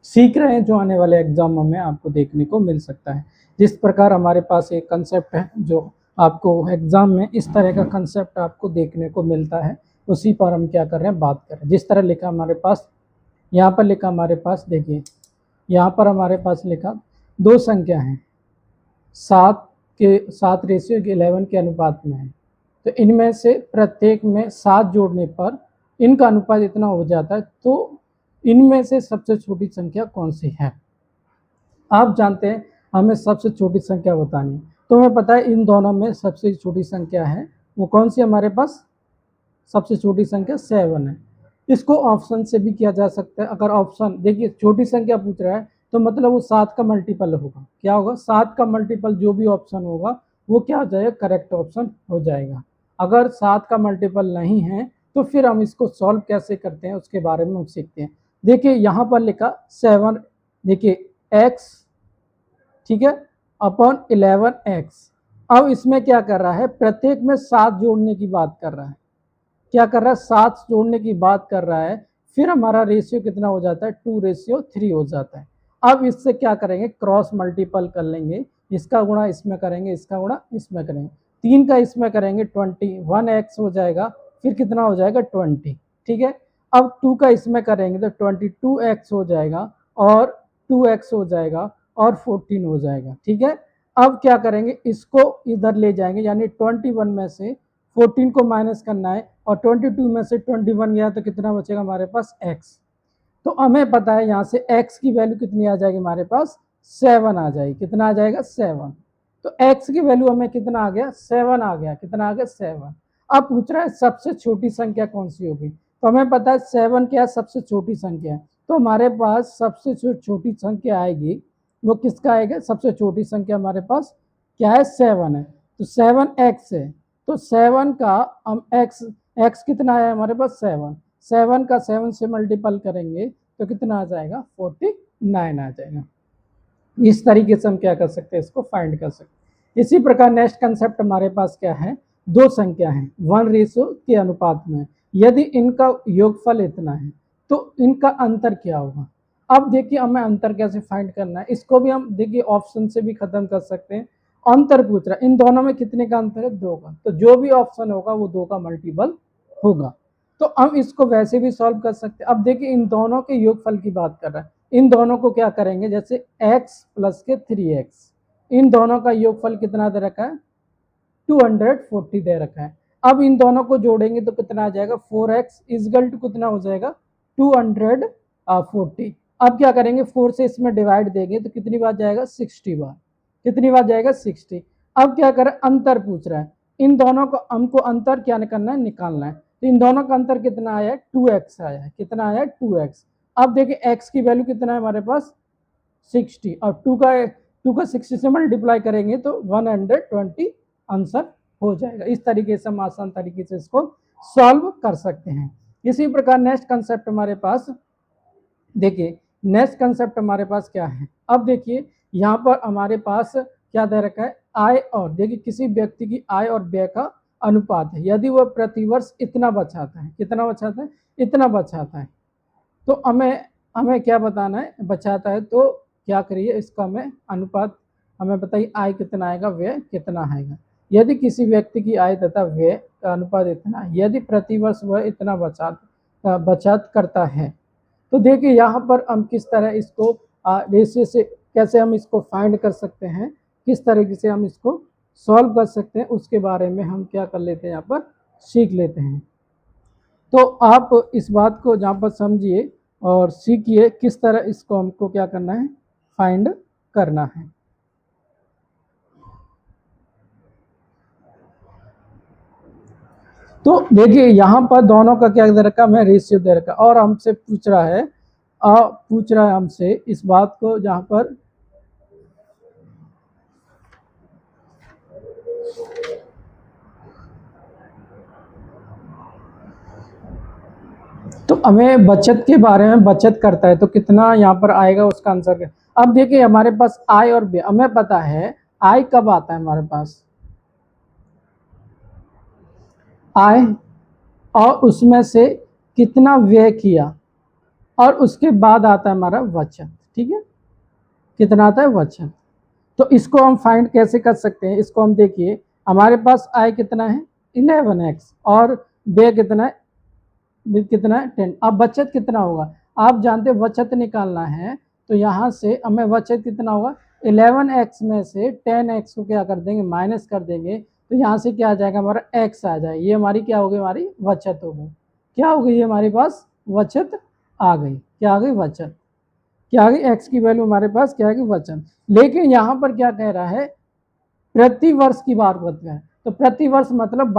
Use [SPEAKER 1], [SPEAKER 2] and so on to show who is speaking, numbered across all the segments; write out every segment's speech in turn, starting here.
[SPEAKER 1] सीख रहे हैं जो आने वाले एग्जामों में आपको देखने को मिल सकता है। जिस प्रकार हमारे पास एक कंसेप्ट है जो आपको एग्जाम में इस तरह का कंसेप्ट आपको देखने को मिलता है, उसी पर हम क्या कर रहे हैं, बात कर रहे हैं। जिस तरह लिखा हमारे पास, यहाँ पर लिखा हमारे पास, देखिए यहाँ पर हमारे पास लिखा दो संख्या हैं 7 रेशियो 11 के अनुपात में है, तो इनमें से प्रत्येक में 7 जोड़ने पर इनका अनुपात इतना हो जाता है, तो इनमें से सबसे छोटी संख्या कौन सी है। आप जानते हैं हमें सबसे छोटी संख्या बतानी है, तो हमें पता है इन दोनों में सबसे छोटी संख्या है वो कौन सी, हमारे पास सबसे छोटी संख्या 7 है। इसको ऑप्शन से भी किया जा सकता है। अगर ऑप्शन देखिए छोटी संख्या पूछ रहा है तो मतलब वो 7 का मल्टीपल होगा। क्या होगा, 7 का मल्टीपल जो भी ऑप्शन होगा वो क्या हो जाएगा, करेक्ट ऑप्शन हो जाएगा। अगर 7 का मल्टीपल नहीं है तो फिर हम इसको सॉल्व कैसे करते हैं उसके बारे में हम सीखते हैं। देखिए यहाँ पर लिखा 7, देखिए x, ठीक है, अपॉन 11x। अब इसमें क्या कर रहा है, प्रत्येक में 7 जोड़ने की बात कर रहा है। क्या कर रहा है, 7 जोड़ने की बात कर रहा है। फिर हमारा रेशियो कितना हो जाता है, 2:3 हो जाता है। अब इससे क्या करेंगे, क्रॉस मल्टीपल कर लेंगे, इसका गुणा इसमें करेंगे, इसका गुणा इसमें करेंगे, 3 का इसमें करेंगे 21x हो जाएगा, फिर कितना हो जाएगा 20, ठीक है। अब 2 का इसमें करेंगे तो 22x हो जाएगा और 2x हो जाएगा और 14 हो जाएगा, ठीक है। अब क्या करेंगे, इसको इधर ले जाएंगे, यानी 21 में से 14 को माइनस करना है और 22 में से 21 गया तो कितना बचेगा हमारे पास x। तो हमें पता है यहाँ से x की वैल्यू कितनी आ जाएगी, हमारे पास 7 आ जाएगी। कितना आ जाएगा, 7। तो x की वैल्यू हमें कितना आ गया, 7 आ गया। कितना आ गया, 7। अब पूछ रहा है सबसे छोटी संख्या कौन सी होगी, तो हमें पता है 7 क्या है, सबसे छोटी संख्या है। तो हमारे पास सबसे जो छोटी संख्या आएगी वो किसका आएगा, सबसे छोटी संख्या हमारे पास क्या है, 7 है। तो 7x है, तो 7 का हम x कितना है हमारे पास, 7 का 7 से मल्टीपल करेंगे तो कितना आ जाएगा, 49 आ जाएगा। इस तरीके से हम क्या कर सकते हैं, इसको फाइंड कर सकते हैं। इसी प्रकार नेक्स्ट कंसेप्ट हमारे पास क्या है, दो संख्या है 1:1 के अनुपात में, यदि इनका योगफल इतना है तो इनका अंतर क्या होगा। अब देखिए हमें अंतर कैसे फाइंड करना है, इसको भी हम देखिए ऑप्शन से भी खत्म कर सकते हैं। अंतर पूछ रहा है, इन दोनों में कितने का अंतर है, 2 का, तो जो भी ऑप्शन होगा वो 2 का मल्टीपल होगा। तो हम इसको वैसे भी सॉल्व कर सकते हैं। अब देखिए इन दोनों के योगफल की बात कर रहा है, इन दोनों को क्या करेंगे, जैसे x प्लस के 3x, इन दोनों का योगफल कितना दे रखा है, 240 दे रखा है। अब इन दोनों को जोड़ेंगे तो कितना आ जाएगा, 4x इजगल टू कितना हो जाएगा, 240। अब क्या करेंगे, 4 से इसमें डिवाइड देंगे तो कितनी बार जाएगा, 60 बार। कितनी बार जाएगा, 60। अब क्या करें, अंतर पूछ रहा है, इन दोनों को हमको अंतर क्या करना है, निकालना है। तो इन दोनों का अंतर कितना आया है, 2x आया है। कितना आया है, 2x। अब देखिए x की वैल्यू कितना है हमारे पास, 60, और 2 का 60 से मल्टीप्लाई करेंगे तो 120 आंसर हो जाएगा। इस तरीके से हम आसान तरीके से इसको सॉल्व कर सकते हैं। इसी प्रकार नेक्स्ट कंसेप्ट हमारे पास, देखिए नेक्स्ट कंसेप्ट हमारे पास क्या है। अब देखिए यहाँ पर हमारे पास क्या दे रखा है, आय और, देखिए किसी व्यक्ति की आय और व्यय का अनुपात है, यदि वह प्रतिवर्ष इतना बचाता है, कितना बचाता है, इतना बचाता है, तो हमें क्या बताना है, बचाता है, तो क्या करिए इसका हमें अनुपात हमें बताइए, आय कितना आएगा, व्यय कितना आएगा। यदि किसी व्यक्ति की आय तथा व्यय का अनुपात इतना है, यदि प्रतिवर्ष वह इतना बचत करता है, तो देखिए यहाँ पर हम किस तरह इसको रेशियो से कैसे हम इसको फाइंड कर सकते हैं, किस तरीके से हम इसको सॉल्व कर सकते हैं, उसके बारे में हम क्या कर लेते हैं, यहाँ पर सीख लेते हैं। तो आप इस बात को यहाँ पर समझिए और सीखिए किस तरह इसको हमको क्या करना है, फाइंड करना है। तो देखिए यहाँ पर दोनों का क्या दे रखा, हमें रेशियो दे रखा, और हमसे पूछ रहा है हमसे इस बात को, जहाँ पर तो हमें बचत के बारे में, बचत करता है तो कितना यहाँ पर आएगा उसका आंसर क्या। अब देखिए हमारे पास आय और व्यय, हमें पता है आय कब आता है हमारे पास, आय और उसमें से कितना व्यय किया, और उसके बाद आता है हमारा वचन। ठीक है, कितना आता है वचन। तो इसको हम फाइंड कैसे कर सकते हैं, इसको हम देखिए, हमारे पास आय कितना है 11x और व्यय कितना है 10। अब बचत कितना होगा, आप जानते हैं बचत निकालना है तो यहाँ से हमें बचत कितना होगा 11x में से 10x को क्या कर देंगे माइनस कर देंगे, तो यहाँ से क्या आ जाएगा हमारा x आ जाएगा। ये हमारी क्या होगी, हमारी बचत हो गई। क्या हो गई, हमारे पास बचत आ गई। क्या आ गई, बचत। क्या आ गई, x की वैल्यू हमारे पास क्या आ गई, वचन। लेकिन यहाँ पर क्या कह रहा है, प्रति वर्ष की बात करते हैं, तो प्रति वर्ष मतलब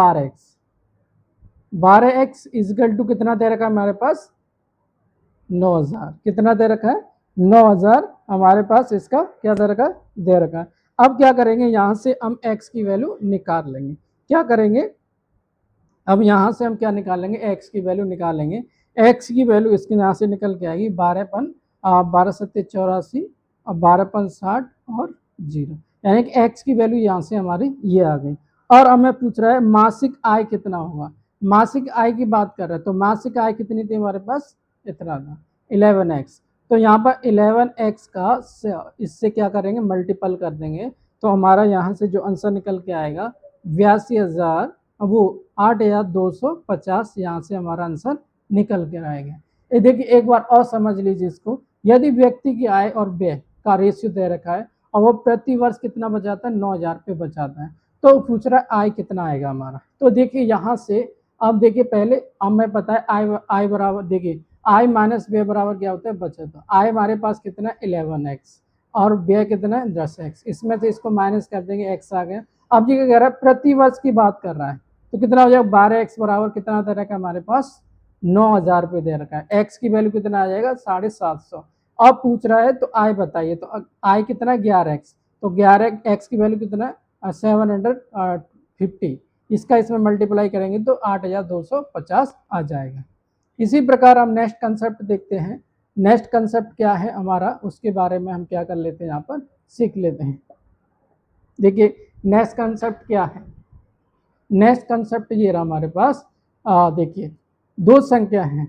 [SPEAKER 1] 12x इजकल टू कितना दे रखा है हमारे पास 9000। कितना दे रखा है 9000 हमारे पास, इसका क्या दे रखा है, दे रखा है। अब क्या करेंगे, यहाँ से हम x की वैल्यू निकाल लेंगे। क्या करेंगे, अब यहाँ से हम क्या निकालेंगे, x की वैल्यू निकालेंगे। x की वैल्यू इसके यहाँ से निकल के आएगी 12 सत्ते 84 और 12 60 और 0, यानी कि x की वैल्यू यहाँ से हमारी ये आ गई। और हमें पूछ रहा है मासिक आय कितना होगा। मासिक आय की बात कर रहे हैं, तो मासिक आय कितनी थी हमारे पास, इतना था 11x। तो यहाँ पर 11x का इससे क्या करेंगे मल्टीपल कर देंगे, तो हमारा यहाँ से जो आंसर निकल के आएगा 82,000, वो 8,250 यहाँ से हमारा आंसर निकल कर आएगा। ये देखिए एक बार और समझ लीजिए इसको, यदि व्यक्ति की आय और व्यय का रेशियो दे रखा है और वो प्रति वर्ष कितना बचाता है 9,000 रुपये बचाता है, तो पूछ रहा है आय कितना आएगा हमारा। तो देखिए यहाँ से अब देखिए पहले हमें पता है आय बराबर, देखिए आय माइनस व्यय बराबर क्या होता है बचत। आय हमारे पास कितना है 11x और व्यय कितना है 10x, इसमें से इसको माइनस कर देंगे x आ गया। अब ये क्या कह रहा है प्रति वर्ष की बात कर रहा है, तो कितना हो जाएगा 12x बराबर कितना दे रखा है हमारे पास 9,000 रुपये दे रखा है। x की वैल्यू कितना आ जाएगा 750। अब पूछ रहा है तो आय बताइए, तो आय कितना है 11x, तो 11x की वैल्यू कितना है 750, इसका इसमें मल्टीप्लाई करेंगे तो 8,250 आ जाएगा। इसी प्रकार हम नेक्स्ट कंसेप्ट देखते हैं। नेक्स्ट कंसेप्ट क्या है हमारा, उसके बारे में हम क्या कर लेते हैं, यहाँ पर सीख लेते हैं। देखिए नेक्स्ट कंसेप्ट क्या है, नेक्स्ट कंसेप्ट ये रहा हमारे पास। देखिए दो संख्या हैं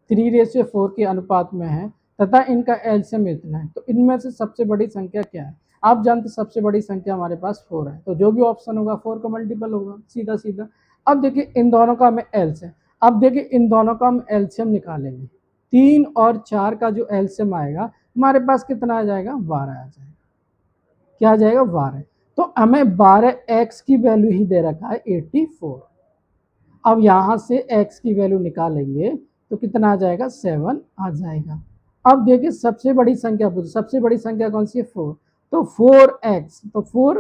[SPEAKER 1] 3:4 के अनुपात में है तथा इनका एलसीएम इतना है, तो इनमें से सबसे बड़ी संख्या क्या है। आप जानते सबसे बड़ी संख्या हमारे पास 4 है, तो जो भी ऑप्शन होगा 4 का मल्टीपल होगा सीधा सीधा। अब देखिए इन दोनों का हमें एलसीएम, अब देखिए इन दोनों का हम एलसीएम निकालेंगे। 3 और 4 का जो एलसीएम आएगा हमारे पास कितना आ जाएगा 12 आ जाएगा। क्या आ जाएगा 12। तो हमें 12x की वैल्यू ही दे रखा है 84। अब यहाँ से x की वैल्यू निकालेंगे तो कितना आ जाएगा 7 आ जाएगा। अब देखिए सबसे बड़ी संख्या पूछो, सबसे बड़ी संख्या कौन सी है 4, तो 4x, तो 4,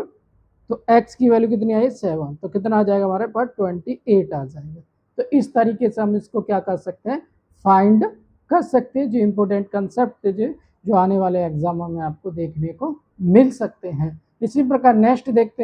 [SPEAKER 1] तो x की वैल्यू कितनी आई 7, तो कितना आ जाएगा हमारे पास 28 आ जाएगा। तो इस तरीके से हम इसको क्या कर सकते हैं फाइंड कर सकते हैं, जो इम्पोर्टेंट कंसेप्ट जो आने वाले एग्जामों में आपको देखने को मिल सकते हैं। इसी प्रकार नेक्स्ट देखते हैं।